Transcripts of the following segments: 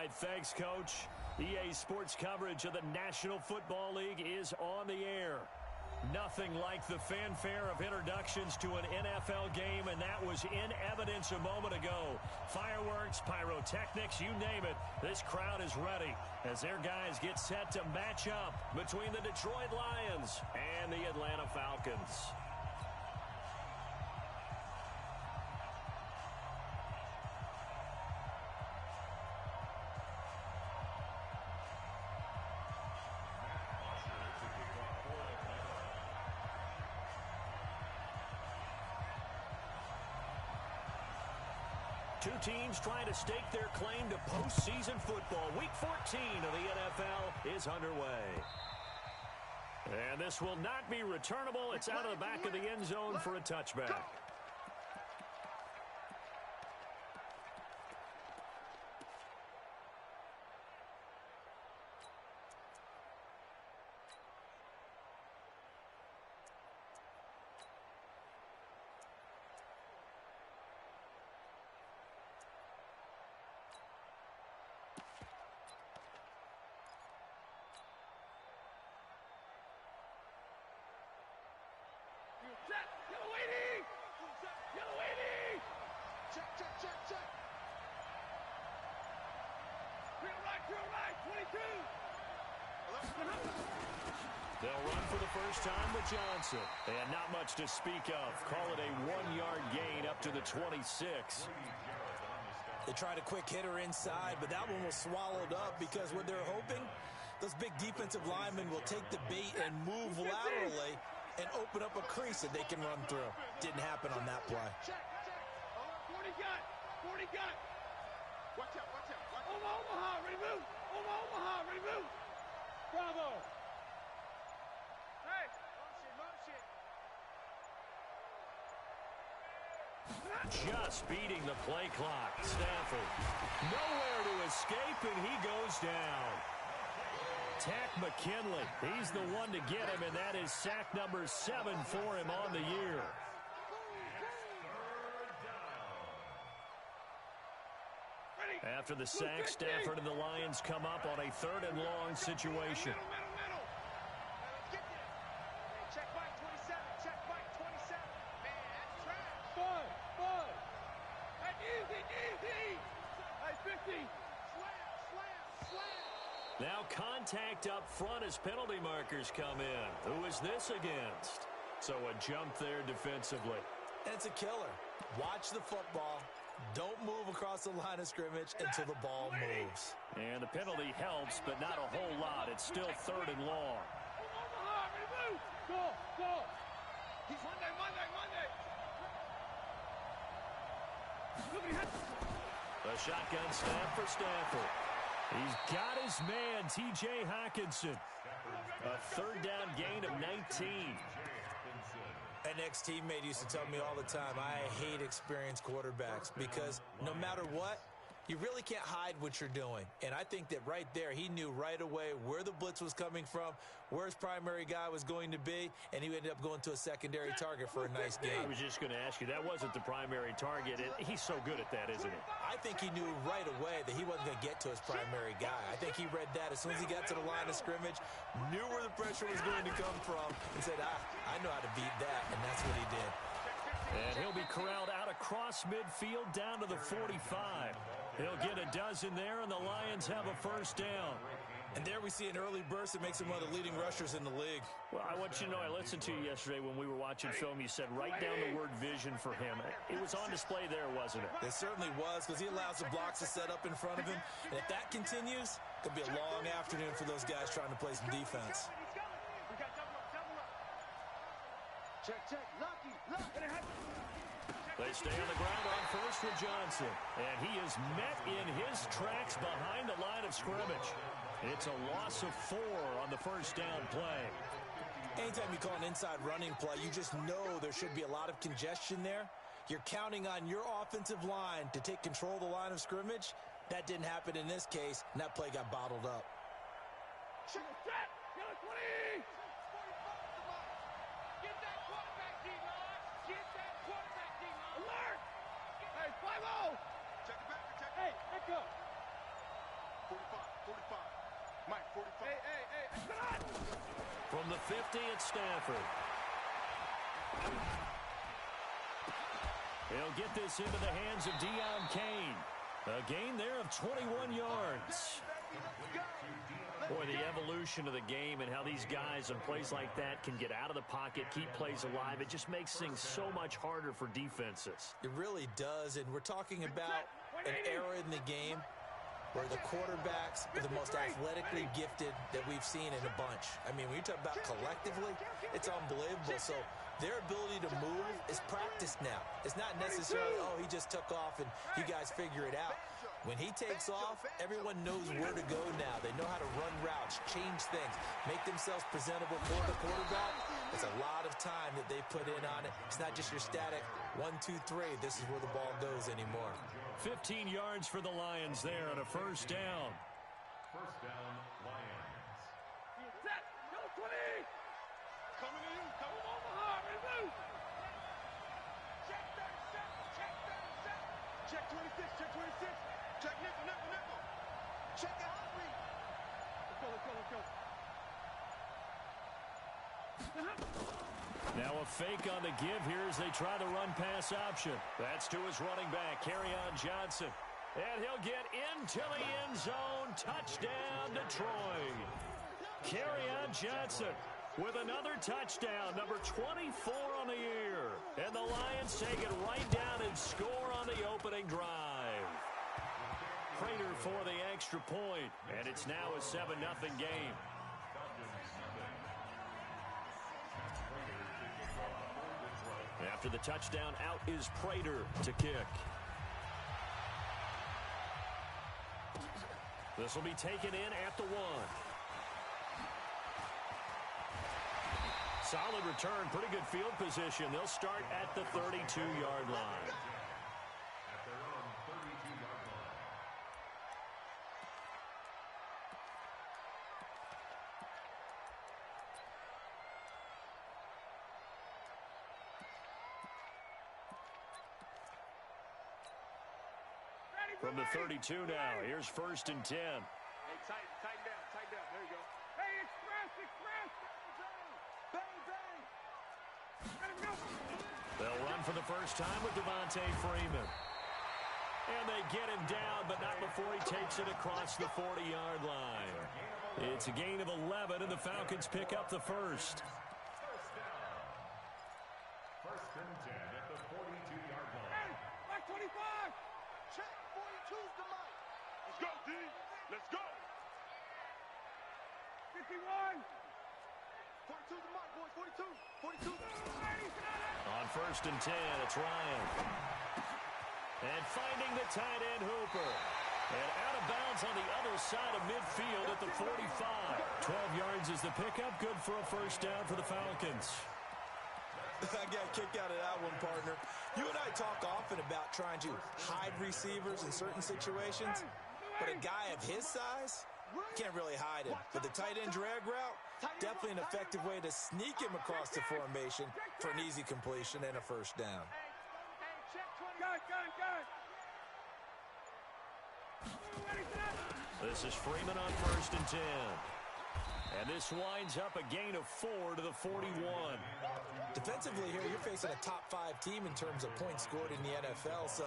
right, thanks, Coach. EA Sports coverage of the National Football League is on the air. Nothing like the fanfare of introductions to an NFL game, and that was in evidence a moment ago. Fireworks, pyrotechnics, you name it. This crowd is ready as their guys get set to match up between the Detroit Lions and the Atlanta Falcons. Two teams trying to stake their claim to postseason football. Week 14 of the NFL is underway. And this will not be returnable. It's out of the back of the end zone for a touchback. Yellow 80! Yellow 80! Check. Real right, 22! They'll run for the first time with Johnson. And not much to speak of. Call it a 1-yard gain up to the 26. They tried a quick hitter inside, but that one was swallowed up because what they're hoping, those big defensive linemen will take the bait and move laterally and open up a crease that they can run through. Didn't happen on that play. Check. 40 got. Watch out. Omaha, ready to move. Omaha, ready to move. Bravo. Hey, motion. Just beating the play clock. Stafford nowhere to escape, and he goes down. Tack McKinley, he's the one to get him, and that is sack number 7 for him on the year. After the sack, Stafford and the Lions come up on a 3rd and long situation. Middle. Check Mike 27. Man, that's trash. Fun. That's easy. Hey, 50. Slam. Now contact up front as penalty markers come in. Who is this against? So a jump there defensively. And it's a killer. Watch the football. Don't move across the line of scrimmage until the ball moves. And the penalty helps, but not a whole lot. It's still 3rd and long. Omaha, ready to move. Go. He's Monday. The shotgun snap for Stafford. He's got his man, T.J. Hockenson. A 3rd down gain of 19. An ex-teammate used to tell me all the time, I hate experienced quarterbacks because no matter what, you really can't hide what you're doing. And I think that right there, he knew right away where the blitz was coming from, where his primary guy was going to be, and he ended up going to a secondary target for a nice game. I was just going to ask you, that wasn't the primary target. He's so good at that, isn't he? I think he knew right away that he wasn't going to get to his primary guy. I think he read that as soon as he got to the line of scrimmage, knew where the pressure was going to come from, and said, I know how to beat that, and that's what he did. And he'll be corralled out across midfield down to the 45. He'll get a dozen there, and the Lions have a 1st down. And there we see an early burst that makes him one of the leading rushers in the league. Well, I want you to know, I listened to you yesterday when we were watching film. You said write down the word vision for him. It was on display there, wasn't it? It certainly was, because he allows the blocks to set up in front of him. And if that continues, it'll be a long afternoon for those guys trying to play some defense. Check. Lucky. They stay on the ground on 1st with Johnson. And he is met in his tracks behind the line of scrimmage. It's a loss of 4 on the 1st down play. Anytime you call an inside running play, you just know there should be a lot of congestion there. You're counting on your offensive line to take control of the line of scrimmage. That didn't happen in this case, and that play got bottled up. Check. Yellow 20. Get that quarterback, D-line. Alert. Hey, 5-0. Check it back. Hey, echo. From the 50, it's Stafford. He'll get this into the hands of Deion Kane. A gain there of 21 yards. Boy, the evolution of the game and how these guys in plays like that can get out of the pocket, keep plays alive, it just makes things so much harder for defenses. It really does, and we're talking about an era in the game where the quarterbacks are the most athletically gifted that we've seen in a bunch. I mean, when you talk about collectively, it's unbelievable. So their ability to move is practiced now. It's not necessarily, oh, he just took off and you guys figure it out. When he takes off, everyone knows where to go now. They know how to run routes, change things, make themselves presentable for the quarterback. It's a lot of time that they put in on it. It's not just your static 1, 2, 3. This is where the ball goes anymore. 15 yards for the Lions there on a first down. First down, Lions. Set. Go 20. Coming to you. Come on, Omaha. Remove. Check 37. Check 37. Check 26. Check 26. Check nickel. Check out three. Let's go. Now a fake on the give here as they try the run-pass option. That's to his running back, Kerryon Johnson. And he'll get into the end zone. Touchdown, Detroit. Kerryon Johnson with another touchdown, number 24 on the year. And the Lions take it right down and score on the opening drive. Prater for the extra point, and it's now a 7-0 game. After the touchdown, out is Prater to kick. This will be taken in at the 1. Solid return, pretty good field position. They'll start at the 32-yard line. From the 32 now, here's 1st and 10. Hey, tighten down. There you go. Hey, express. Bang. Let him go. They'll run for the first time with Devontae Freeman. And they get him down, but not before he takes it across the 40-yard line. It's a gain of 11, and the Falcons pick up the first. First and 10 at the 42-yard line. Hey, back 25. Check. 42's the mark. Let's go, D. Let's go. 51. 42's the mark, boys. 42. On 1st and 10, it's Ryan. And finding the tight end Hooper. And out of bounds on the other side of midfield at the 45. 12 yards is the pickup. Good for a first down for the Falcons. I got kicked out of that one, partner. You and I talk often about trying to hide receivers in certain situations, but a guy of his size can't really hide him. But the tight end drag route, definitely an effective way to sneak him across the formation for an easy completion and a first down. This is Freeman on 1st and 10. And this winds up a gain of 4 to the 41. Defensively here, you're facing a top-5 team in terms of points scored in the NFL. So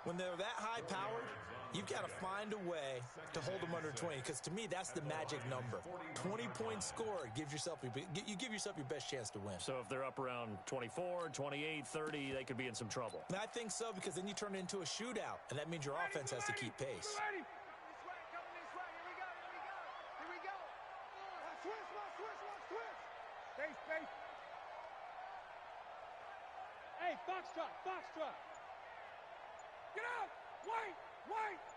when they're that high-powered, you've got to find a way to hold them under 20. Because to me, that's the magic number. 20 points scored gives yourself you give yourself your best chance to win. So if they're up around 24, 28, 30, they could be in some trouble. And I think so, because then you turn it into a shootout, and that means your offense has to keep pace. Hey, foxtrot. Get out! White!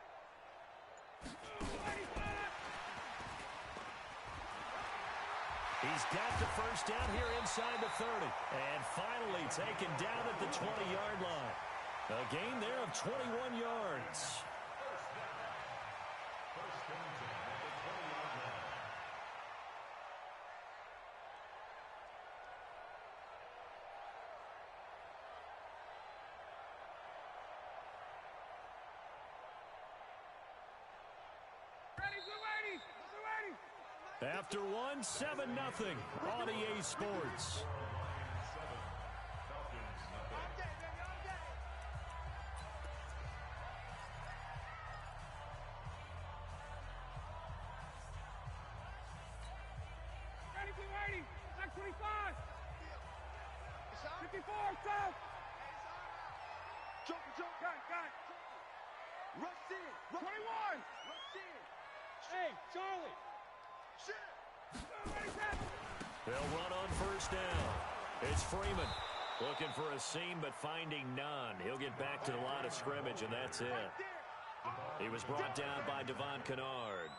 He's got the first down here inside the 30. And finally taken down at the 20-yard line. A gain there of 21 yards. After one, 7-0 on EA Sports. They'll run on first down. It's Freeman looking for a seam but finding none. He'll get back to the line of scrimmage, and that's it. He was brought down by Devon Kennard.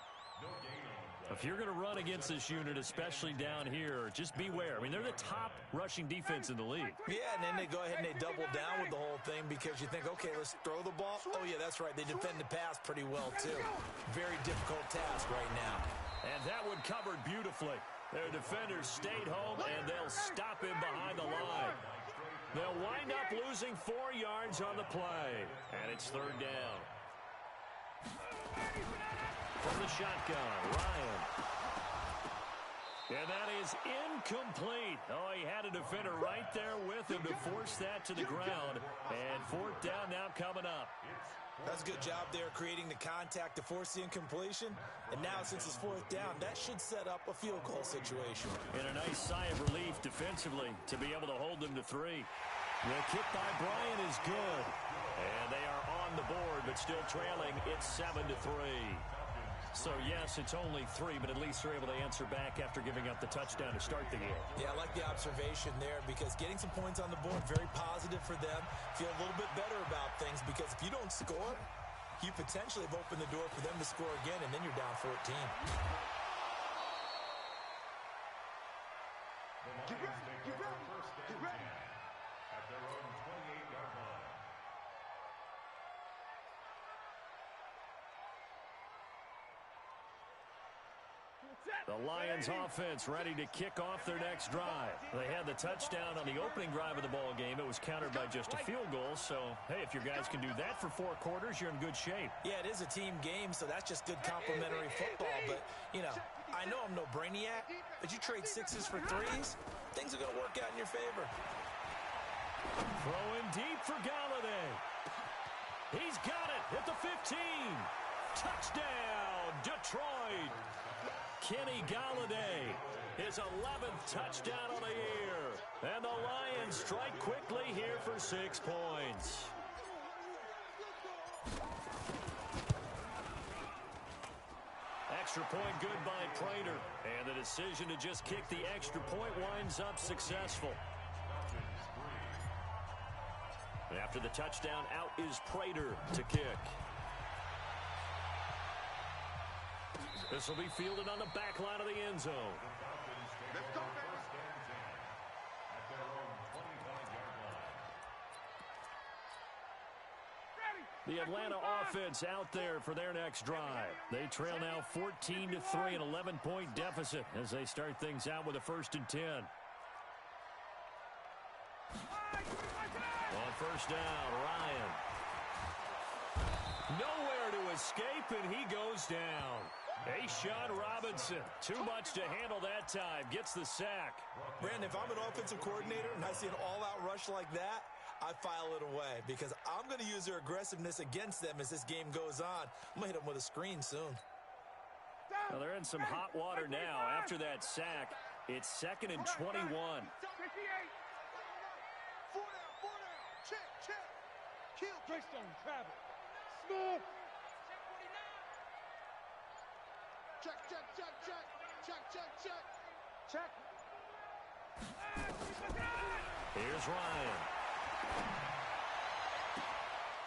If you're going to run against this unit, especially down here, just beware. I mean, they're the top rushing defense in the league. Yeah, and then they go ahead and they double down with the whole thing because you think, okay, let's throw the ball. Oh, yeah, that's right. They defend the pass pretty well, too. Very difficult task right now. And that one covered beautifully. Their defenders stayed home, and they'll stop him behind the line. They'll wind up losing 4 yards on the play, and it's third down. From the shotgun, Ryan. And that is incomplete. Oh, he had a defender right there with him to force that to the ground. And fourth down now coming up. That's a good job there creating the contact to force the incompletion. And now since it's fourth down, that should set up a field goal situation. And a nice sigh of relief defensively to be able to hold them to 3. The kick by Bryant is good. And they are on the board, but still trailing. It's 7-3. So, yes, it's only 3, but at least they're able to answer back after giving up the touchdown to start the game. Yeah, I like the observation there because getting some points on the board, very positive for them. Feel a little bit better about things because if you don't score, you potentially have opened the door for them to score again, and then you're down 14. Get ready. Get ready. At their own 28-yard line. The Lions offense ready to kick off their next drive. They had the touchdown on the opening drive of the ball game. It was countered by just a field goal. So, hey, if your guys can do that for 4 quarters, you're in good shape. Yeah, it is a team game, so that's just good complimentary football. But, you know, I know I'm no brainiac, but you trade 6s for 3s, things are going to work out in your favor. Throwing deep for Galladay. He's got it at the 15. Touchdown, Detroit. Kenny Galladay, his 11th touchdown of the year. And the Lions strike quickly here for 6 points. Extra point good by Prater. And the decision to just kick the extra point winds up successful. After the touchdown, out is Prater to kick. This will be fielded on the back line of the end zone. Let's go, The Atlanta offense out there for their next drive. They trail now 14-3, an 11-point deficit as they start things out with a 1st and 10. On first down, Ryan. Nowhere to escape, and he goes down. Sean Robinson, too much to handle that time, gets the sack. Brandon, if I'm an offensive coordinator and I see an all-out rush like that, I file it away because I'm going to use their aggressiveness against them as this game goes on. I'm going to hit them with a screen soon. Well, they're in some hot water now. After that sack, it's 2nd and 21. 4 down. Check. Kill. Greystone, travel. Smooth. Check. Here's Ryan.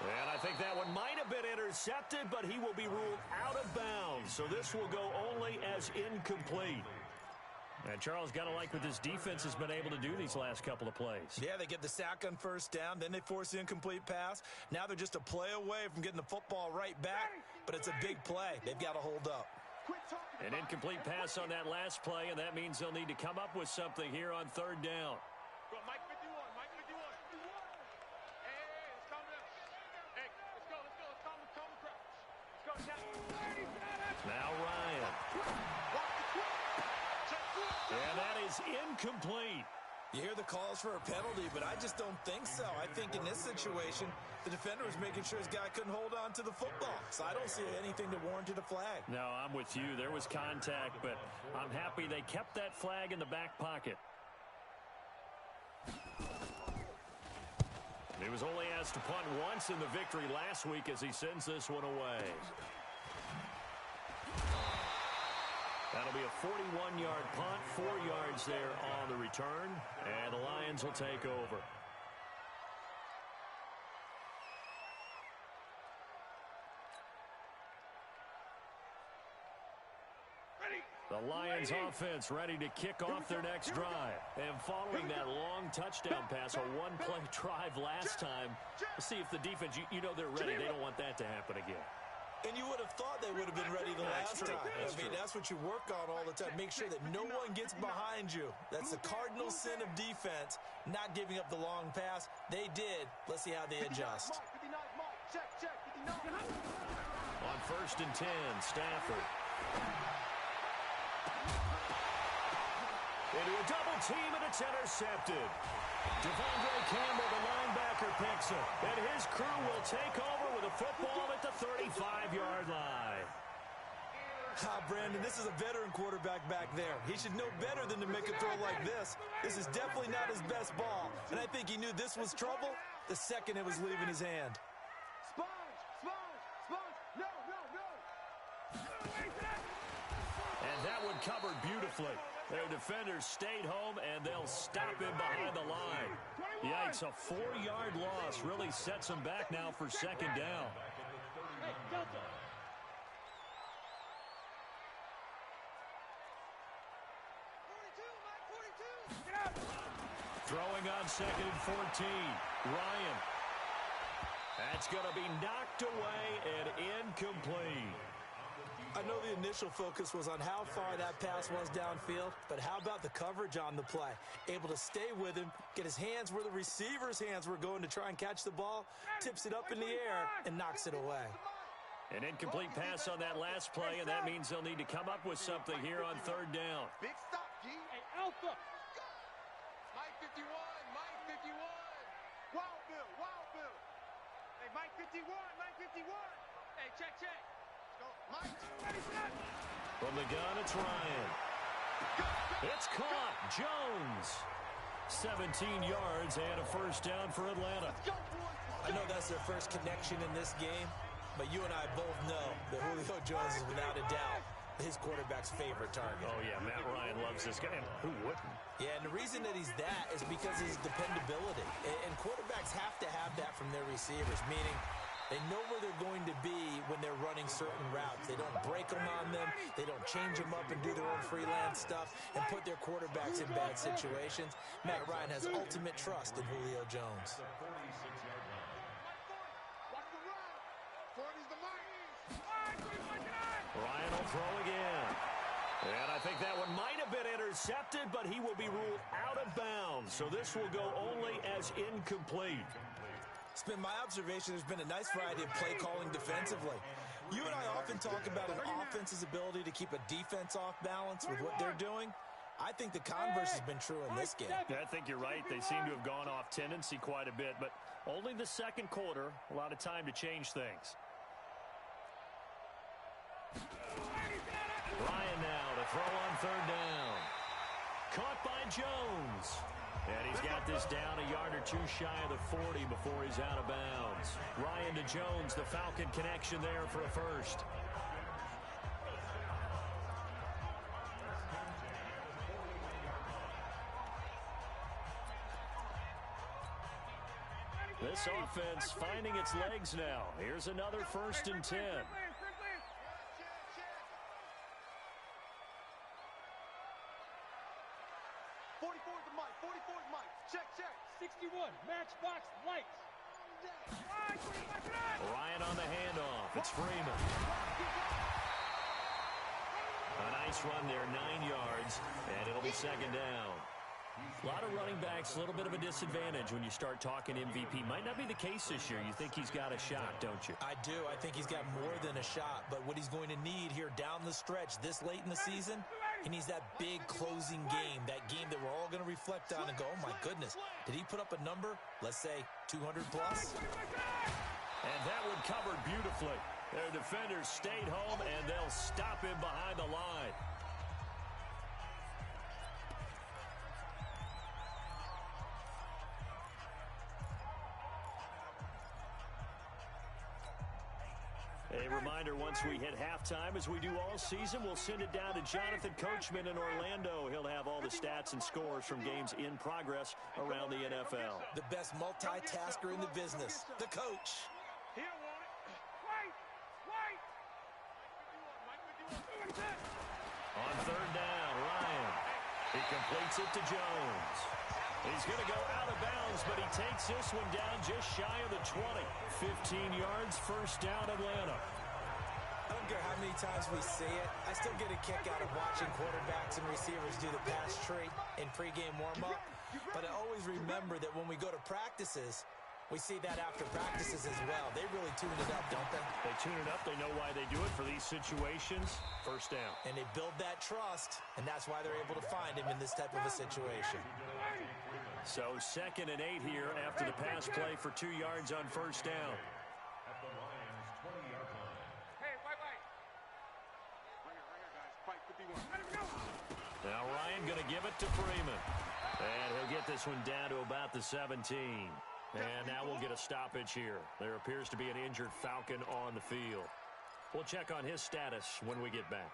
And I think that one might have been intercepted, but he will be ruled out of bounds. So this will go only as incomplete. And Charles, got to like what this defense has been able to do these last couple of plays. Yeah, they get the sack on first down, then they force the incomplete pass. Now they're just a play away from getting the football right back, but it's a big play. They've got to hold up. An incomplete pass on that last play, and that means they'll need to come up with something here on 3rd down. Go, Mike 51. Hey, let's calm down. Hey, let's go. Calm the crowd. Let's go, Jack. Now Ryan. And that is incomplete. You hear the calls for a penalty, but I just don't think so. I think in this situation, the defender was making sure his guy couldn't hold on to the football. So I don't see anything to warrant a flag. No, I'm with you. There was contact, but I'm happy they kept that flag in the back pocket. He was only asked to punt once in the victory last week as he sends this one away. That'll be a 41-yard punt, 4 yards there on the return, and the Lions will take over. The Lions offense ready to kick off their next drive. And following that long touchdown pass, a one-play drive last time, let's see if the defense, you know they're ready. They don't want that to happen again. And you would have thought they would have been ready the last time. That's what you work on all the time. Make sure that no one gets behind you. That's the cardinal sin of defense, not giving up the long pass. They did. Let's see how they adjust. On 1st and 10, Stafford. Into a double team, and it's intercepted. Devondre Campbell, the linebacker, picks it. And his crew will take over with a football at the 35-yard line. Brandon, this is a veteran quarterback back there. He should know better than to make a throw like this. This is definitely not his best ball. And I think he knew this was trouble the second it was leaving his hand. And that one covered beautifully. Their defenders stayed home, and they'll stop him behind the line. Yikes, a 4-yard loss really sets them back now for second down. Throwing on 2nd and 14, Ryan. That's going to be knocked away and incomplete. I know the initial focus was on how far that pass was downfield, but how about the coverage on the play? Able to stay with him, get his hands where the receiver's hands were going to try and catch the ball, tips it up in the air, and knocks it away. An incomplete pass on that last play, and that means they'll need to come up with something here on 3rd down. Big stop, G. Hey, Alpha. Mike 51, Mike 51. Wild Bill, Wild Bill. Hey, Mike 51, Mike 51. Hey, check. From the gun, it's Ryan. It's caught. Jones. 17 yards and a 1st down for Atlanta. I know that's their first connection in this game, but you and I both know that Julio Jones is without a doubt his quarterback's favorite target. Oh, yeah, Matt Ryan loves this guy. Who wouldn't? Yeah, and the reason that he's that is because of his dependability. And quarterbacks have to have that from their receivers, meaning they know where they're going to be when they're running certain routes. They don't break them on them. They don't change them up and do their own freelance stuff and put their quarterbacks in bad situations. Matt Ryan has ultimate trust in Julio Jones. Ryan will throw again. And I think that one might have been intercepted, but he will be ruled out of bounds. So this will go only as incomplete. It's been my observation there's been a nice variety of play calling defensively. You and I often talk about an offense's ability to keep a defense off balance with what they're doing. I think the converse has been true in this game. Yeah, I think you're right. They seem to have gone off tendency quite a bit, but only the 2nd quarter, a lot of time to change things. Ryan now to throw on 3rd down. Caught by Jones. And he's got this down a yard or two shy of the 40 before he's out of bounds. Ryan to Jones, the Falcon connection there for a 1st. This offense finding its legs now. Here's another 1st and 10. 44's the mic. 44's mic. Check. 61. Matchbox lights. Ryan on the handoff. It's Freeman. A nice run there, 9 yards, and it'll be 2nd down. A lot of running backs, a little bit of a disadvantage when you start talking MVP. Might not be the case this year. You think he's got a shot, don't you? I do. I think he's got more than a shot. But what he's going to need here down the stretch this late in the season, he needs that big closing game, that game that we're all going to reflect on and go, oh, my goodness, did he put up a number, let's say 200 plus? And that one covered beautifully. Their defenders stayed home, and they'll stop him behind the line. A reminder, once we hit halftime, as we do all season, we'll send it down to Jonathan Coachman in Orlando. He'll have all the stats and scores from games in progress around the NFL. The best multitasker in the business, the coach. On third down, Ryan. He completes it to Jones. He's going to go out of bounds, but he takes this one down just shy of the 20. 15 yards, first down, Atlanta. I don't care how many times we see it. I still get a kick out of watching quarterbacks and receivers do the pass tree in pregame warm-up. But I always remember that when we go to practices, we see that after practices as well. They really tune it up, don't they? They tune it up. They know why they do it for these situations. First down. And they build that trust, and that's why they're able to find him in this type of a situation. So 2nd and 8 here after the pass play for 2 yards on first down. At the Lions' 20-yard line. Hey, white. Right here, guys. Fight 51. Let him go. Now Ryan going to give it to Freeman. And he'll get this one down to about the 17. And now we'll get a stoppage here. There appears to be an injured Falcon on the field. We'll check on his status when we get back.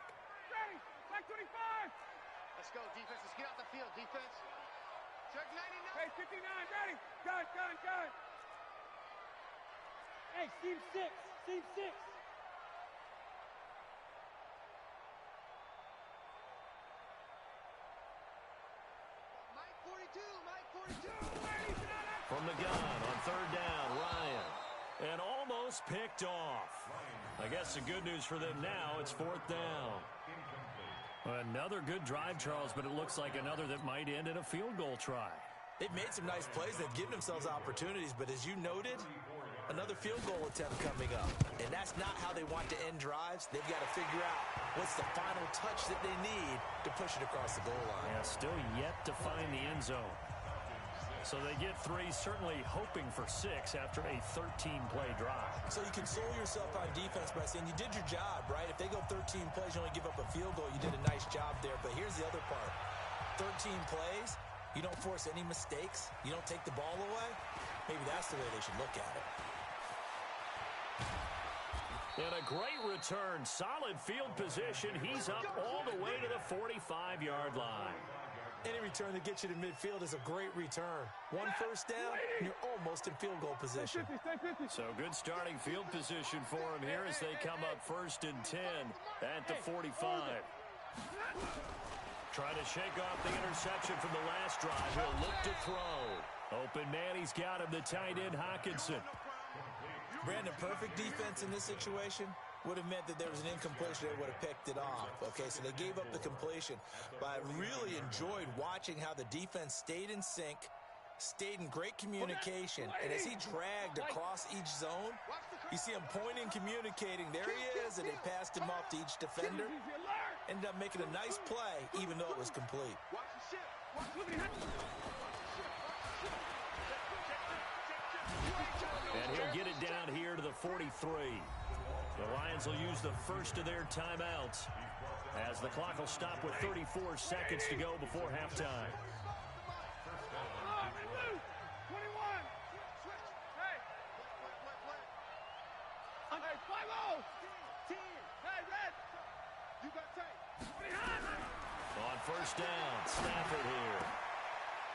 Ready. Black 25. Let's go, defense. Let's get off the field, defense. Check 99. Hey, 59. Ready. Gun. Hey, Steve 6. Steve 6. Mike 42. Mike 42. From the gun on third down, Ryan. And almost picked off. I guess the good news for them now, it's 4th down. Another good drive, Charles, but it looks like another that might end in a field goal try. They've made some nice plays. They've given themselves opportunities, but as you noted, another field goal attempt coming up. And that's not how they want to end drives. They've got to figure out what's the final touch that they need to push it across the goal line. Yeah, still yet to find the end zone. So they get 3, certainly hoping for 6 after a 13-play drive. So you console yourself on defense by saying you did your job, right? If they go 13 plays, you only give up a field goal, you did a nice job there. But here's the other part. 13 plays, you don't force any mistakes, you don't take the ball away. Maybe that's the way they should look at it. And a great return, solid field position. He's up all the way to the 45-yard line. Any return that gets you to midfield is a great return. 1 first down, and you're almost in field goal position. So good starting field position for him here as they come up 1st and 10 at the 45. Trying to shake off the interception from the last drive. He'll look to throw. Open man, he's got him, the tight end Hockenson. Brandon, perfect defense in this situation would have meant that there was an incompletion. They would have picked it off. Okay, so they gave up the completion. But I really enjoyed watching how the defense stayed in sync, stayed in great communication. And as he dragged across each zone, you see him pointing, communicating. There he is, and they passed him off to each defender. Ended up making a nice play, even though it was complete. And he'll get it down here to the 43. The Lions will use the first of their timeouts as the clock will stop with 34 seconds to go before halftime. On first down, Stafford here.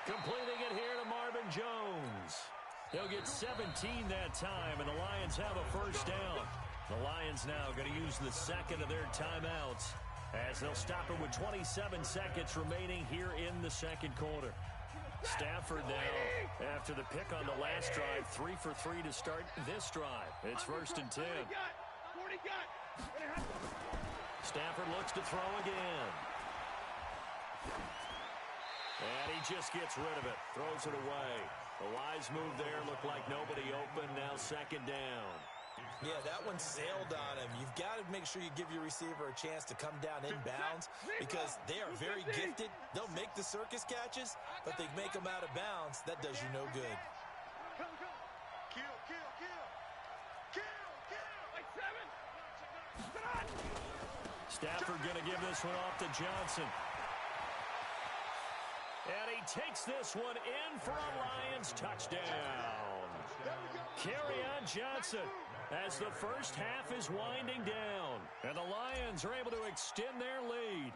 Completing it here to Marvin Jones. He'll get 17 that time, and the Lions have a first down. The Lions now going to use the second of their timeouts as they'll stop it with 27 seconds remaining here in the second quarter. Stafford now, after the pick on the last drive, 3 for 3 to start this drive. It's 1st and 10. Stafford looks to throw again. And he just gets rid of it. Throws it away. A wise move there. Looked like nobody open. Now second down. Yeah, that one sailed on him. You've got to make sure you give your receiver a chance to come down inbounds because they are very gifted. They'll make the circus catches, but they make them out of bounds. That does you no good. Kill. Like 7. Stafford going to give this one off to Johnson. And he takes this one in for a Lions touchdown. Carry on Johnson as the first half is winding down. And the Lions are able to extend their lead.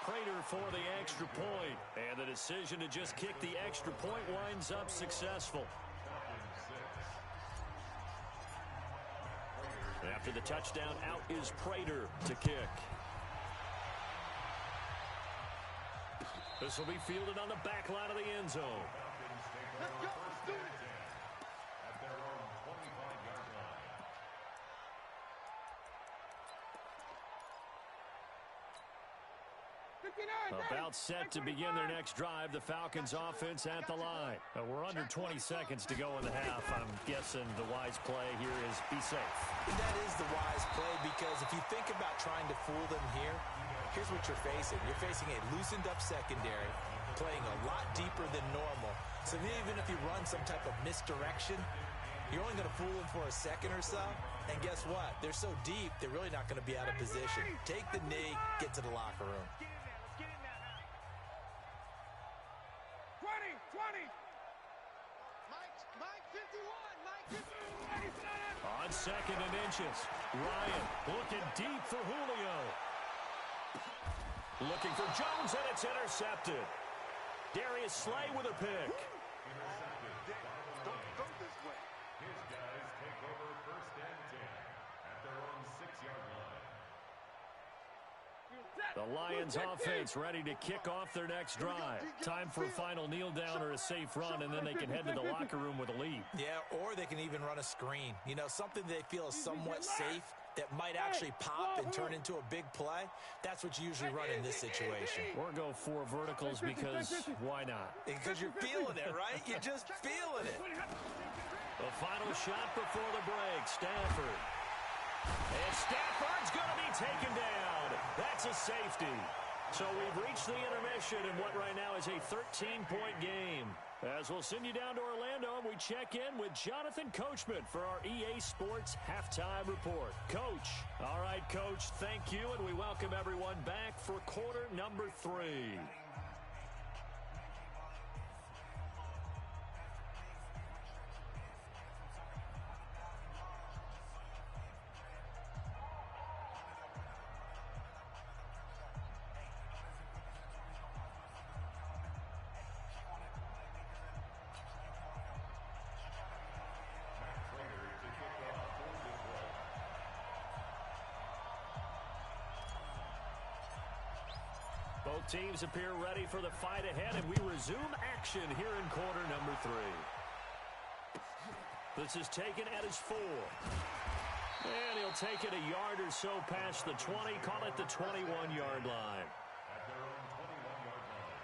Prater for the extra point. And the decision to just kick the extra point winds up successful. After the touchdown, out is Prater to kick. This will be fielded on the back line of the end zone. Let's go. Let's do it. At their own 25-yard line. About set to begin their next drive. The Falcons offense at the line. We're under 20 seconds to go in the half. I'm guessing the wise play here is be safe. That is the wise play because if you think about trying to fool them here, here's what you're facing. You're facing a loosened up secondary, playing a lot deeper than normal. So even if you run some type of misdirection, you're only going to fool them for a second or so. And guess what? They're so deep, they're really not going to be out of position. Take the knee, get to the locker room. 20. Mike 51. Mike 51. On second and inches, Ryan looking deep for Julio. Looking for Jones, and it's intercepted. Darius Slay with a pick. Don't go this way. His guys take over first and 10 at their own 6-yard line. The Lions offense ready to kick off their next drive. Time for a final kneel down or a safe run, and then they can head to the locker room with a lead. Yeah, or they can even run a screen. You know, something they feel is somewhat safe that might actually pop and turn into a big play. That's what you usually run in this situation. Or go 4 verticals because why not? Because you're feeling it, right? You're just feeling it. The final shot before the break, Stafford. And Stafford's going to be taken down. That's a safety. So we've reached the intermission in what right now is a 13-point game. As we'll send you down to Orlando, and we check in with Jonathan Coachman for our EA Sports Halftime Report. Coach. All right, Coach, thank you, and we welcome everyone back for quarter number 3. Both teams appear ready for the fight ahead, and we resume action here in quarter number 3. This is taken at his 4. And he'll take it a yard or so past the 20, call it the 21-yard line. At their own 21-yard line.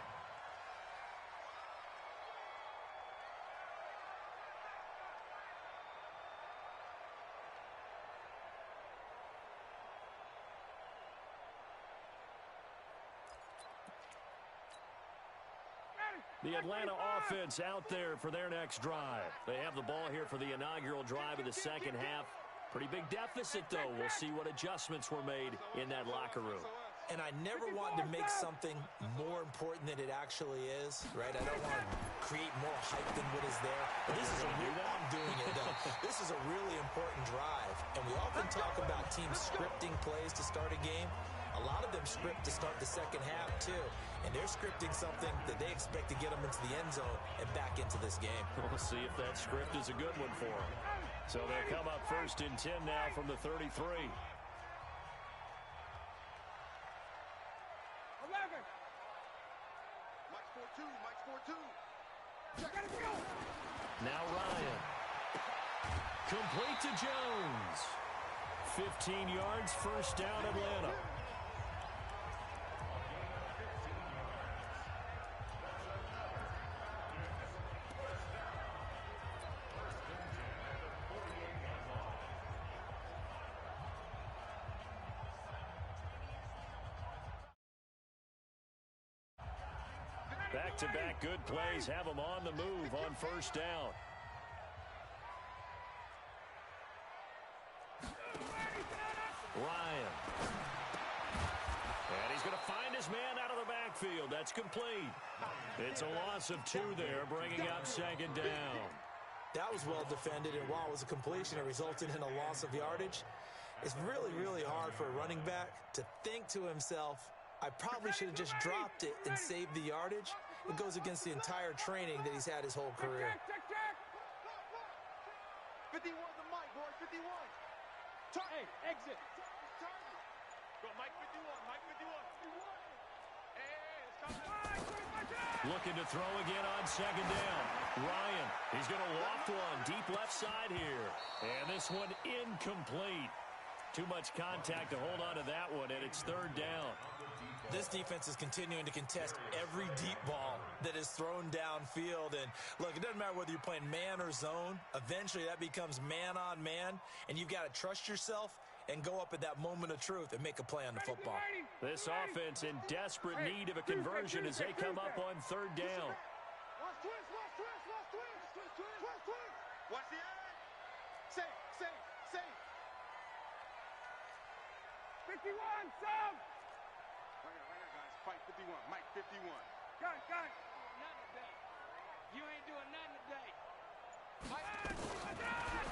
The Atlanta offense out there for their next drive. They have the ball here for the inaugural drive of the second half. Pretty big deficit, though. We'll see what adjustments were made in that locker room. And I never want to make something more important than it actually is, right? I don't want to create more hype than what is there. But this is I'm doing it, though. This is a really important drive. And we often talk about teams scripting plays to start a game. A lot of them script to start the second half, too. And they're scripting something that they expect to get them into the end zone and back into this game. We'll see if that script is a good one for them. So they'll come up first and 10 now from the 33. 11. Mike 4-2. Gotta go. Now Ryan. Complete to Jones. 15 yards, first down Atlanta. Back-to-back good plays have them on the move on first down. Ryan. And he's going to find his man out of the backfield. That's complete. It's a loss of 2 there, bringing up second down. That was well defended, and while it was a completion, it resulted in a loss of yardage. It's really, really hard for a running back to think to himself, I probably should have just dropped it and saved the yardage. It goes against the entire training that he's had his whole career. 51 the mic, boy, 51. Hey, exit. Go, Mike 51, Mike 51. Hey, it's coming. Looking to throw again on second down. Ryan, he's going to loft one deep left side here. And this one incomplete. Too much contact to hold on to that one, and it's third down. This defense is continuing to contest every deep ball that is thrown downfield. And, look, it doesn't matter whether you're playing man or zone. Eventually, that becomes man-on-man, and you've got to trust yourself and go up at that moment of truth and make a play on the football. This offense in desperate need of a conversion as they come up on third down. Watch twist. Watch the edge. Safe. 51, sub. Right now, guys. Fight 51. Mike 51. Gun. Nothing today. You ain't doing nothing today.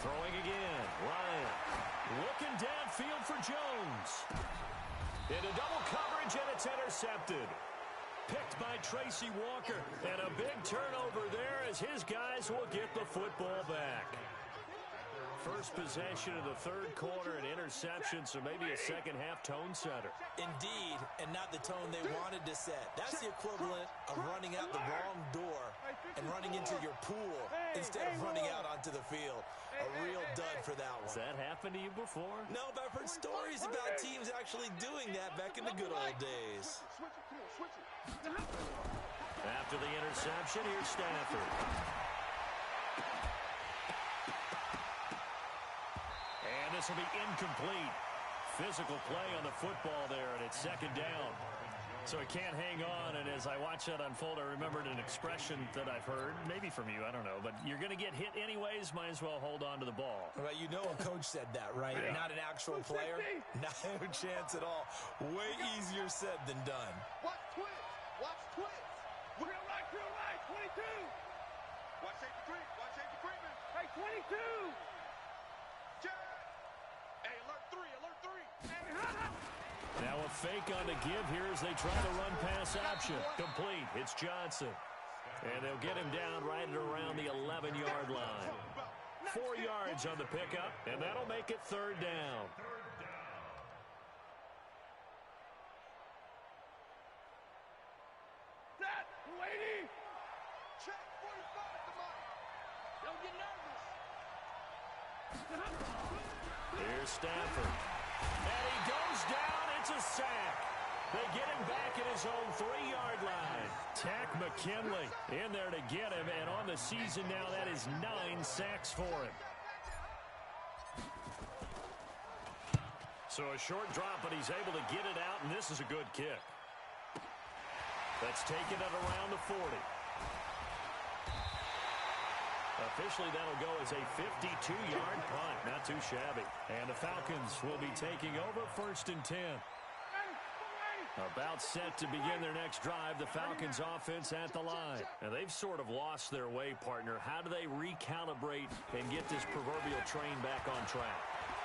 Throwing again. Ryan looking downfield for Jones. Into double coverage, and it's intercepted. Picked by Tracy Walker. And a big turnover there as his guys will get the football back. First possession of the third quarter, an interception, so maybe a second-half tone setter. Indeed, and not the tone they wanted to set. That's the equivalent of running out the wrong door and running into your pool instead of running out onto the field. A real dud for that one. Has that happened to you before? No, but I've heard stories about teams actually doing that back in the good old days. Switch it. After the interception, here's Stafford. And this will be incomplete. Physical play on the football there, and it's second down. So he can't hang on, and as I watch that unfold, I remembered an expression that I've heard, maybe from you, I don't know, but you're going to get hit anyways, might as well hold on to the ball. Well, you know a coach said that, right? Yeah. Not an actual player. No chance at all. Way easier said than done. Watch twist. Real right, 22. Watch safety creep. Hey, 22. Hey, alert 3. Now a fake on the give here as they try to run pass option. Complete. It's Johnson. And they'll get him down right at around the 11-yard line. 4 yards on the pickup, and that'll make it third down. Set. 280. Check 45 to Mike. Don't get nervous. Here's Stafford. And he goes down. It's a sack. They get him back at his own 3-yard line. Tack McKinley in there to get him, and on the season now, that is 9 sacks for him. So a short drop, but he's able to get it out, and this is a good kick. That's taken it around the 40. Officially, that'll go as a 52-yard punt. Not too shabby. And the Falcons will be taking over 1st and 10. About set to begin their next drive, the Falcons offense at the line. And they've sort of lost their way, partner. How do they recalibrate and get this proverbial train back on track?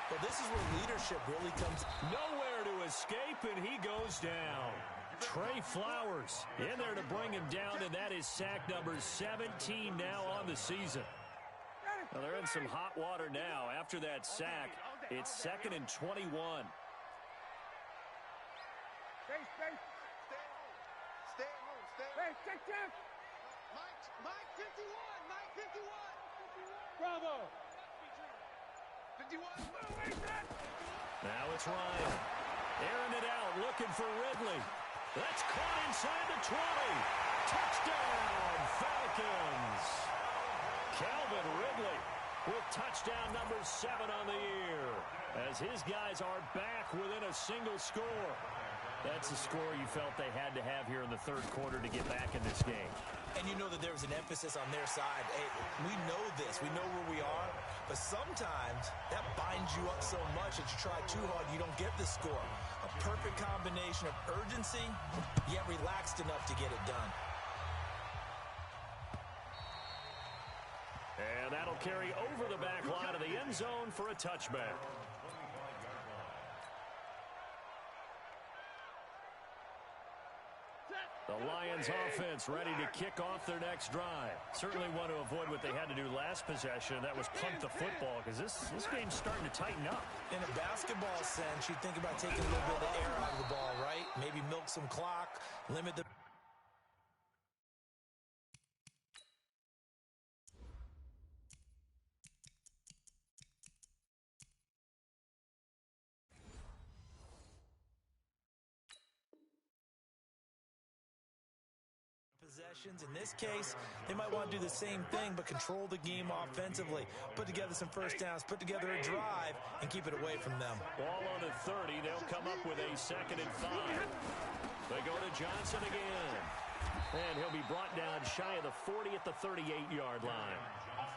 Well, this is where leadership really comes. Nowhere to escape, and he goes down. Trey Flowers in there to bring him down, and that is sack number 17 now on the season. Well, they're in some hot water now. After that sack, it's 2nd and 21. Stay at home. Hey, check. Mike 51. Bravo. 51. Now it's Ryan. Airing it out, looking for Ridley. That's caught inside the 20. Touchdown, Falcons. Calvin Ridley with touchdown number 7 on the year as his guys are back within a single score. That's the score you felt they had to have here in the third quarter to get back in this game. And you know that there was an emphasis on their side. Hey, we know this. We know where we are. But sometimes that binds you up so much that you try too hard, you don't get the score. A perfect combination of urgency, yet relaxed enough to get it done. And that'll carry over the back line of the end zone for a touchback. The Lions offense ready to kick off their next drive. Certainly want to avoid what they had to do last possession. That was punt the football, because this game's starting to tighten up. In a basketball sense, you think about taking a little bit of air out of the ball, right? Maybe milk some clock, limit the... possessions. In this case, they might want to do the same thing, but control the game offensively. Put together some first downs, put together a drive, and keep it away from them. Ball on the 30. They'll come up with a 2nd and 5. They go to Johnson again. And he'll be brought down shy of the 40 at the 38-yard line.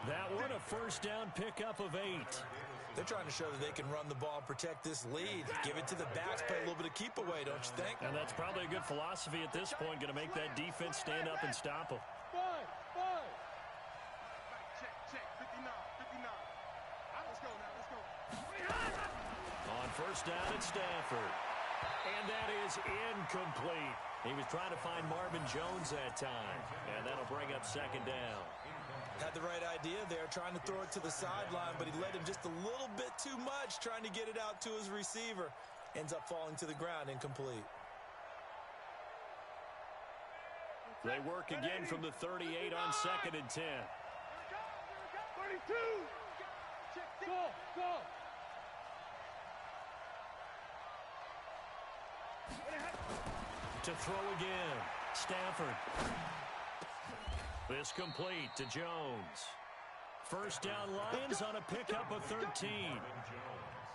That one, a first down pickup of 8. They're trying to show that they can run the ball and protect this lead. Give it to the backs, play a little bit of keep away, don't you think? And that's probably a good philosophy at this point, going to make that defense stand up and stop them. Check, 59. Let's go now, let's go. On first down, it's Stafford. And that is incomplete. He was trying to find Marvin Jones that time. And that'll bring up 2nd down. Had the right idea there, trying to throw it to the sideline, but he led him just a little bit too much, trying to get it out to his receiver. Ends up falling to the ground, incomplete. They work again from the 38 on 2nd and 10. 32. Go. To throw again, Stafford. This complete to Jones. First down Lions on a pickup of 13.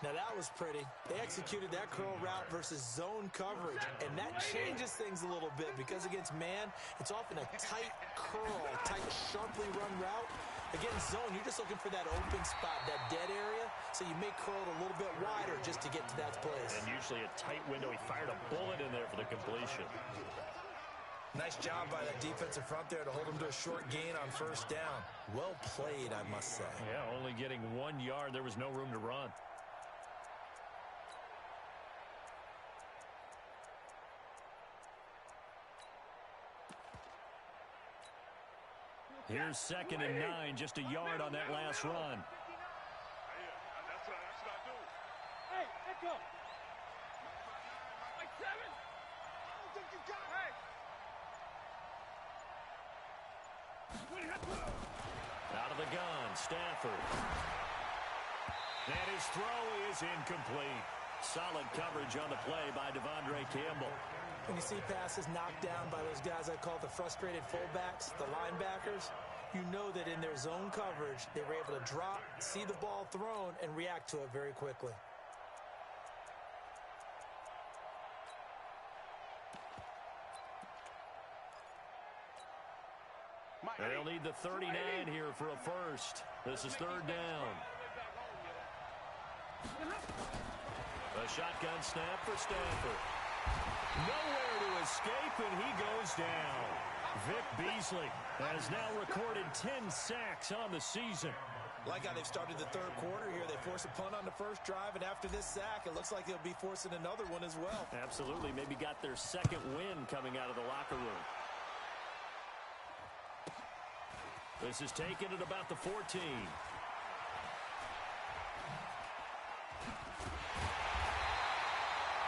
Now that was pretty. They executed that curl route versus zone coverage, and that changes things a little bit because against man, it's often a tight curl, tight, sharply run route. Against zone, you're just looking for that open spot, that dead area, so you may curl it a little bit wider just to get to that place. And usually a tight window. He fired a bullet in there for the completion. Nice job by that defensive front there to hold him to a short gain on first down. Well played, I must say. Yeah, only getting 1 yard. There was no room to run. Here's 2nd and 9, just a yard on that last run. That's what I do. Hey, echo. Like 7. I don't think you got it. Out of the gun, Stafford. And his throw is incomplete. Solid coverage on the play by Devondre Campbell. When you see passes knocked down by those guys I call the frustrated fullbacks, the linebackers, you know that in their zone coverage, they were able to drop, see the ball thrown, and react to it very quickly. They'll need the 39 here for a first. This is 3rd down. A shotgun snap for Stafford. Nowhere to escape, and he goes down. Vic Beasley has now recorded 10 sacks on the season. Like how they've started the third quarter here. They force a punt on the first drive, and after this sack, it looks like they'll be forcing another one as well. Absolutely. Maybe got their 2nd win coming out of the locker room. This is taken at about the 14.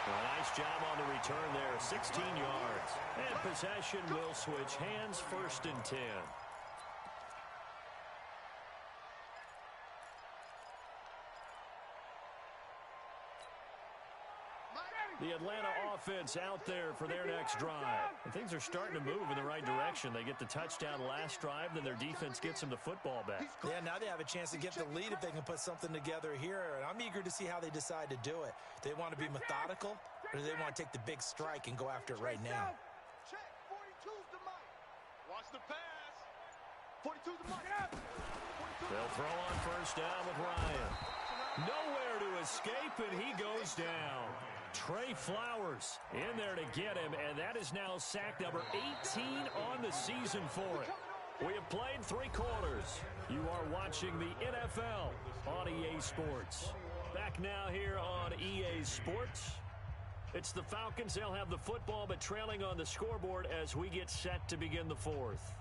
A nice job on the return there, 16 yards. And possession will switch hands, 1st and 10. The Atlanta offense out there for their next drive. And things are starting to move in the right direction. They get the touchdown last drive, then their defense gets them the football back. Yeah, now they have a chance to get the lead if they can put something together here. And I'm eager to see how they decide to do it. They want to be methodical, or do they want to take the big strike and go after it right now? Check. 42's the mic. Watch the pass. 42's the mic. They'll throw on first down with Ryan. Nowhere to escape, and he goes down. Trey Flowers in there to get him, and that is now sack number 18 on the season for it. We have played 3 quarters. You are watching the NFL on EA Sports. Back now here on EA Sports. It's the Falcons. They'll have the football, but trailing on the scoreboard as we get set to begin the 4th.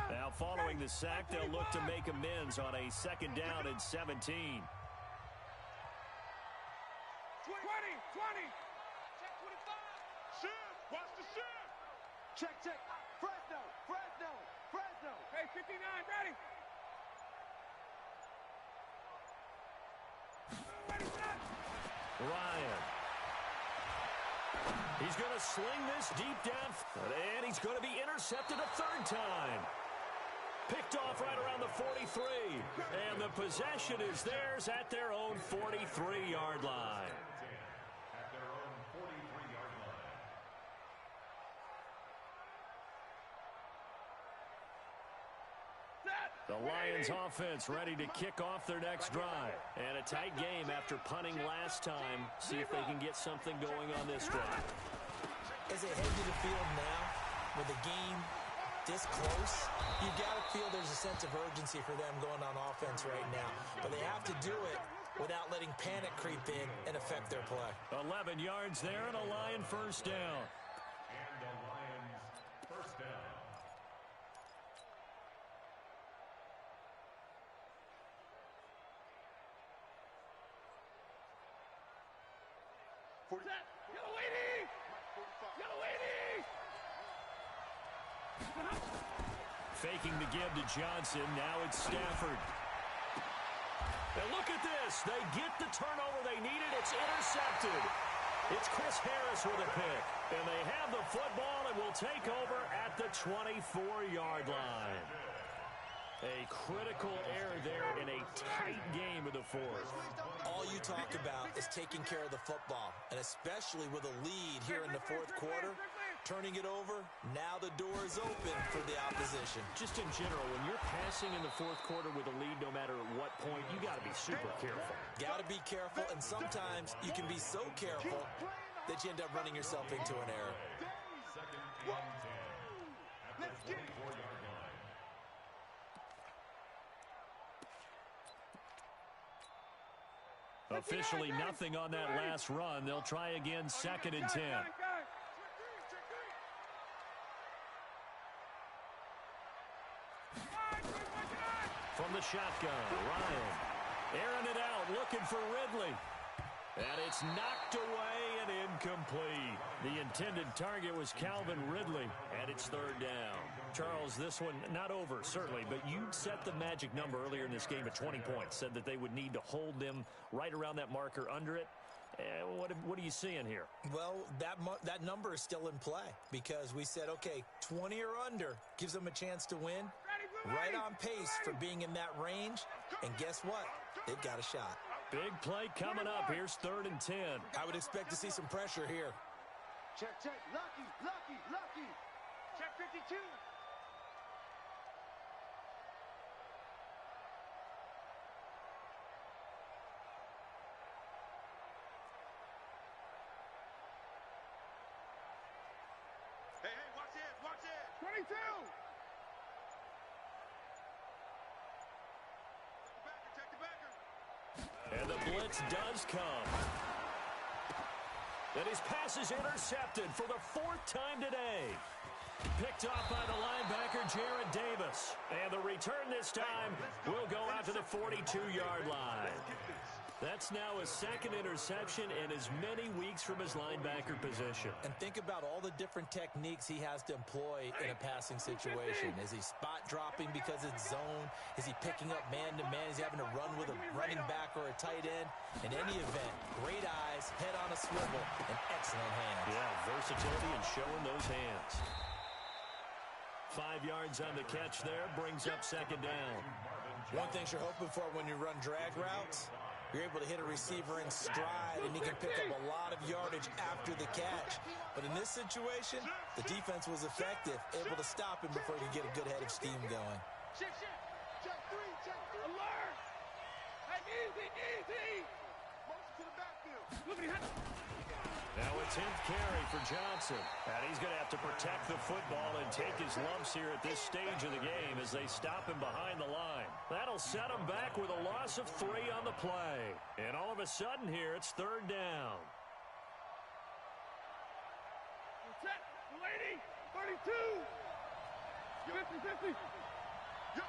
Now following the sack, they'll look to make amends on a 2nd down and 17. 20. Check 25. Shift. Watch the shift. Check. Fresno. Hey, 59, ready. Ready, set. Ryan. He's going to sling this deep down, and he's going to be intercepted a 3rd time. Picked off right around the 43, and the possession is theirs at their own 43-yard line. At their own 43-yard line. The Lions offense ready to kick off their next drive. And a tight game after punting last time. See if they can get something going on this drive. As they head to the field now, with the game this close, you got to feel there's a sense of urgency for them going on offense right now. But they have to do it without letting panic creep in and affect their play. 11 yards there and a Lion first down. And the Lions first down. Yellow 80. Yellow 80. Faking the give to Johnson. Now it's Stafford. And look at this. They get the turnover they needed. It's intercepted. It's Chris Harris with a pick. And they have the football and will take over at the 24-yard line. A critical error there in a tight game of the 4th. All you talk about is taking care of the football, and especially with a lead here in the 4th quarter, turning it over, now the door is open for the opposition. Just in general, when you're passing in the 4th quarter with a lead, no matter at what point, you got to be super careful. Got to be careful, and sometimes you can be so careful that you end up running yourself into an error. 2nd and 10. At the 24-yard line. Officially nothing on that last run. They'll try again, 2nd and 10. From the shotgun, Ryan airing it out, looking for Ridley. And it's knocked away and incomplete. The intended target was Calvin Ridley, and it's 3rd down. Charles, this one not over, certainly, but you set the magic number earlier in this game at 20 points, said that they would need to hold them right around that marker under it. What are you seeing here? Well, that number is still in play because we said, okay, 20 or under gives them a chance to win. Right on pace for being in that range, and guess what? They've got a shot. Big play coming up. Here's 3rd and 10. I would expect to see some pressure here. Check. Lucky. Check 52. Hey, watch it. 22. Check the backer. And the blitz does come. And his pass is intercepted for the 4th time today. Picked off by the linebacker, Jared Davis. And the return this time will go out to the 42-yard line. That's now his 2nd interception in as many weeks from his linebacker position. And think about all the different techniques he has to employ in a passing situation. Is he spot dropping because it's zone? Is he picking up man-to-man? Is he having to run with a running back or a tight end? In any event, great eyes, head on a swivel, and excellent hands. Yeah, versatility and showing those hands. 5 yards on the catch there, brings up 2nd down. One thing you're hoping for when you run drag routes, You're able to hit a receiver in stride, and he can pick up a lot of yardage after the catch. But in this situation, the defense was effective, able to stop him before he could get a good head of steam going. Check three. Alert! Hey, easy! Motion to the backfield. Look at him. Now a 10th carry for Johnson. And he's going to have to protect the football and take his lumps here at this stage of the game as they stop him behind the line. That'll set him back with a loss of 3 on the play. And all of a sudden here, it's 3rd down. Set. Lady. 32. 50. Yo,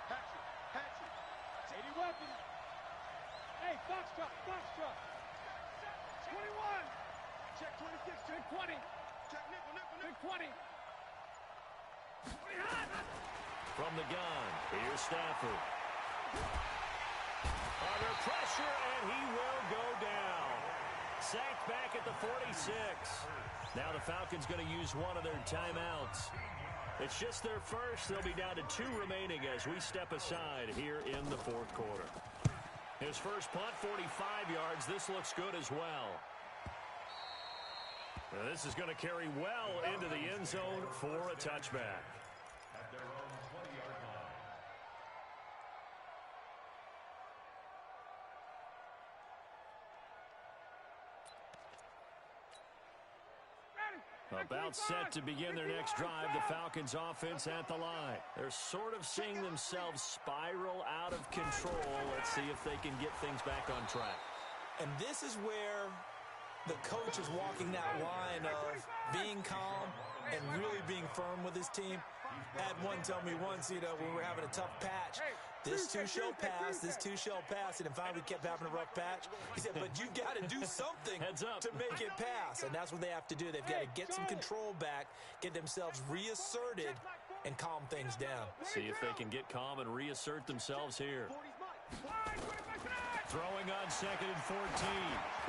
Hatchet. 80 weapons. Hey, Foxtrot. 21. Check 26. Check 20. Check nickel. Check 20. From the gun, here's Stafford. Under pressure, and he will go down. Sacked back at the 46. Now the Falcons going to use one of their timeouts. It's just their first. They'll be down to 2 remaining as we step aside here in the 4th quarter. His first punt, 45 yards. This looks good as well. Now this is going to carry well into the end zone for a touchback. At their own 20-yard line. About set to begin their next drive, the Falcons offense at the line. They're sort of seeing themselves spiral out of control. Let's see if they can get things back on track. And this is where the coach is walking that line of being calm and really being firm with his team. Had one tell me once, when we're having a tough patch, this too shall pass, and then finally we kept having a rough patch. He said, but you've got to do something Heads up. to make it pass, and that's what they have to do. They've got to get some control back, get themselves reasserted, and calm things down. See if they can get calm and reassert themselves here. Throwing on 2nd and 14.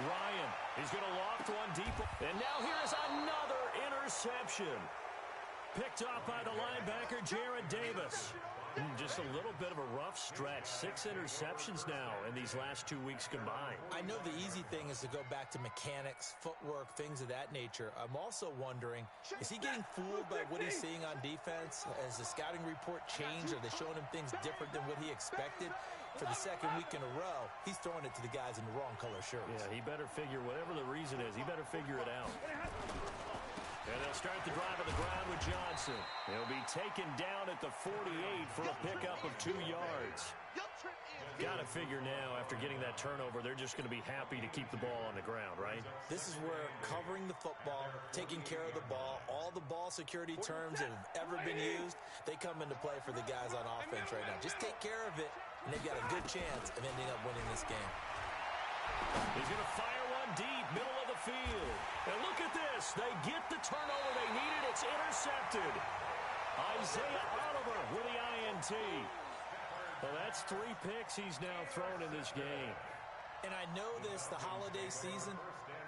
Ryan, he's going to loft one deep. And now here's another interception. Picked off by the linebacker, Jared Davis. Just a little bit of a rough stretch. 6 interceptions now in these last 2 weeks combined. I know the easy thing is to go back to mechanics, footwork, things of that nature. I'm also wondering, is he getting fooled by what he's seeing on defense? Has the scouting report changed? Are they showing him things different than what he expected? For the 2nd week in a row, he's throwing it to the guys in the wrong color shirts. Yeah, he better figure, whatever the reason is, he better figure it out. And they'll start the drive on the ground with Johnson. He'll be taken down at the 48 for a pickup of 2 yards. Got to figure now, after getting that turnover, they're just going to be happy to keep the ball on the ground, right? This is where covering the football, taking care of the ball, all the ball security terms that have ever been used, they come into play for the guys on offense right now. Just take care of it, and they've got a good chance of ending up winning this game. He's going to fire one deep, middle of the field. And look at this. They get the turnover they needed. It's intercepted. Isaiah Oliver with the INT. Well, that's 3 picks he's now thrown in this game. And I know this, the holiday season,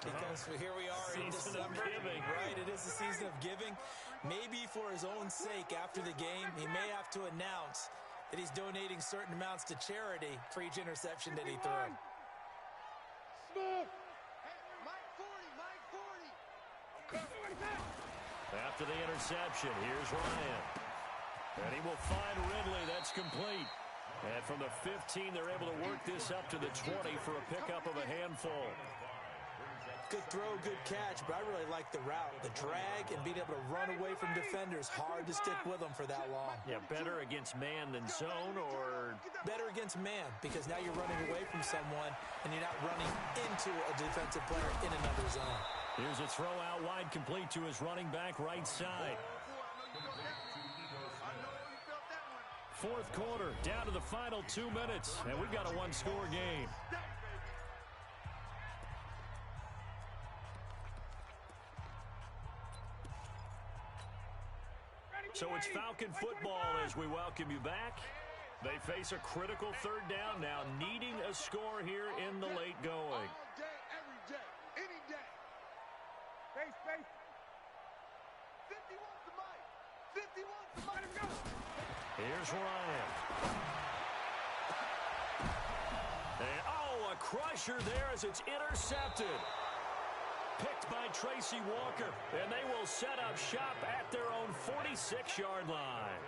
because here we are in Season of December. giving. Right, it is the season of giving. Maybe for his own sake, after the game, he may have to announce that he's donating certain amounts to charity for each interception that he threw. Smooth. Mike 40. After the interception, here's Ryan. And he will find Ridley. That's complete. And from the 15, they're able to work this up to the 20 for a pickup of a handful. Good throw, good catch, but I really like the route. The drag and being able to run away from defenders, hard to stick with them for that long. Yeah, better against man than zone, or Better against man, because now you're running away from someone and you're not running into a defensive player in another zone. here's a throw out wide, complete to his running back right side. 4th quarter, down to the final 2 minutes, and we've got a 1-score game. So it's Falcon football as we welcome you back. They face a critical 3rd down now, needing a score here in the late going. All day, every day, any day. Space. 51's the mic. 51's the mic. Go. Here's Ryan. And, a a crusher there as it's intercepted. Picked by Tracy Walker, and they will set up shop at their own 46-yard line.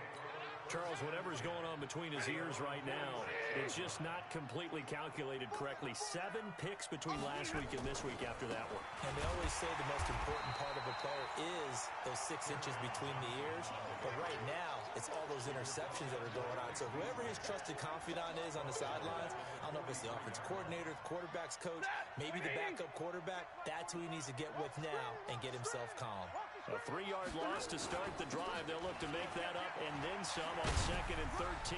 Charles, whatever's going on between his ears right now, it's just not completely calculated correctly. 7 picks between last week and this week after that one. And they always say the most important part of a player is those 6 inches between the ears. But right now, it's all those interceptions that are going on. So whoever his trusted confidant is on the sidelines, I don't know if it's the offense coordinator, the quarterback's coach, maybe the backup quarterback, that's who he needs to get with now and get himself calm. A 3-yard loss to start the drive. They'll look to make that up and then some on 2nd and 13.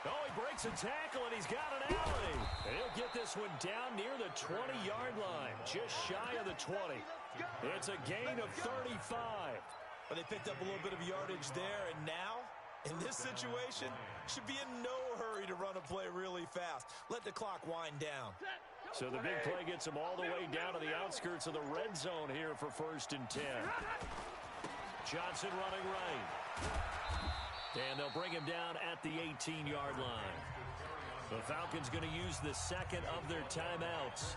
Oh, he breaks a tackle, and he's got an alley. And he'll get this one down near the 20-yard line, just shy of the 20. It's a gain of 35. But they picked up a little bit of yardage there, and now, in this situation, should be in no hurry to run a play really fast. Let the clock wind down. So the big play gets him all the way down to the outskirts of the red zone here for 1st and 10. Johnson running right. And they'll bring him down at the 18-yard line. The Falcons going to use the 2nd of their timeouts,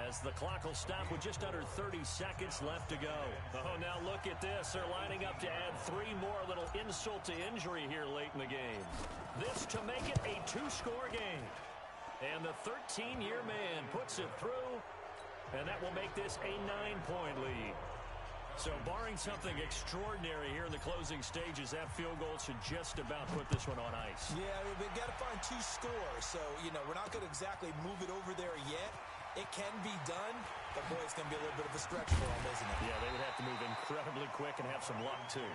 as the clock will stop with just under 30 seconds left to go. Oh, now look at this. They're lining up to add 3 more. A little insult to injury here late in the game. This to make it a 2-score game. And the 13-year man puts it through, and that will make this a 9-point lead. So barring something extraordinary here in the closing stages, that field goal should just about put this one on ice. Yeah, they've got to find 2 scores. So, we're not going to exactly move it over there yet. It can be done, but, boy, it's going to be a little bit of a stretch for them, isn't it? Yeah, they would have to move incredibly quick and have some luck, too.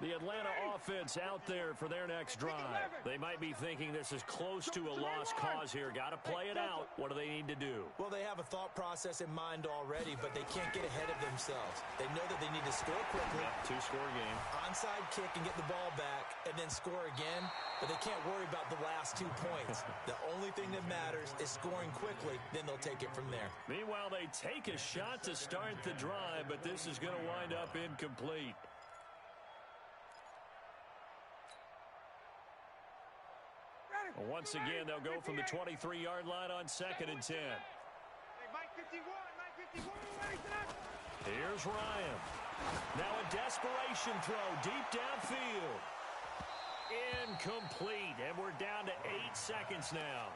The Atlanta offense out there for their next drive. They might be thinking this is close to a lost cause here. Got to play it out. What do they need to do? Well, they have a thought process in mind already, but they can't get ahead of themselves. They know that they need to score quickly. Yep, 2-score game. Onside kick and get the ball back and then score again, but they can't worry about the last 2 points. The only thing that matters is scoring quickly, then they'll take it from there. Meanwhile, they take a shot to start the drive, but this is going to wind up incomplete. Once again, they'll go from the 23-yard line on 2nd and 10. Here's Ryan. Now a desperation throw deep downfield. Incomplete, and we're down to 8 seconds now.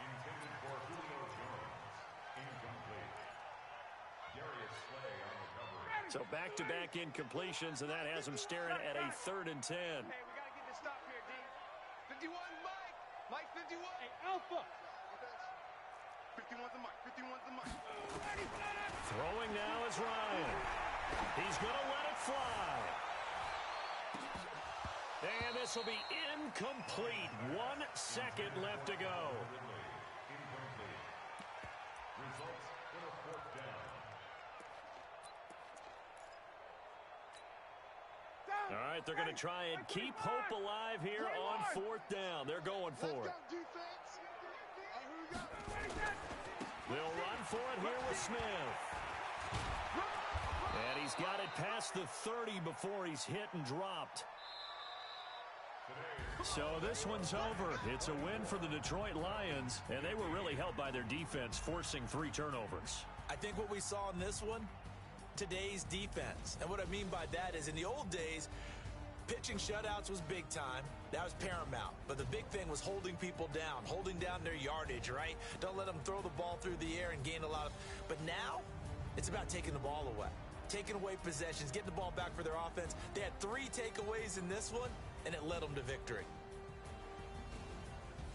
So back-to-back incompletions, and that has them staring at a 3rd and 10. Hey, we got to get this stop here, D. 51, Mike. Mike 51. Hey, Alpha. 51's the Mike. 51's the Mike. Throwing now is Ryan. He's going to let it fly. And this will be incomplete. 1 second left to go. Results in a 4th down. All right, they're going to try and keep hope alive here on 4th down. They're going for it. They'll run for it here with Smith. And he's got it past the 30 before he's hit and dropped. So this one's over. It's a win for the Detroit Lions, and they were really helped by their defense, forcing 3 turnovers. I think what we saw in this one, today's defense. And what I mean by that is in the old days, pitching shutouts was big time. That was paramount. But the big thing was holding people down, holding down their yardage, right? Don't let them throw the ball through the air and gain a lot of... But now, it's about taking the ball away. Taking away possessions, getting the ball back for their offense. They had 3 takeaways in this one, and it led them to victory.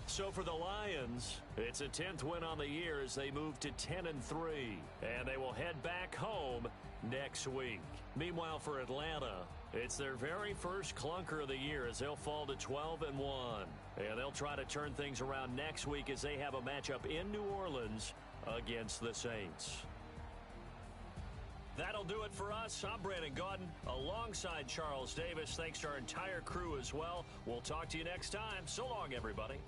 So for the Lions, it's a 10th win on the year as they move to 10-3, and they will head back home next week. Meanwhile, for Atlanta, it's their very first clunker of the year as they'll fall to 12-1, and they'll try to turn things around next week as they have a matchup in New Orleans against the Saints. That'll do it for us. I'm Brandon Gaudin alongside Charles Davis. Thanks to our entire crew as well. We'll talk to you next time. So long, everybody.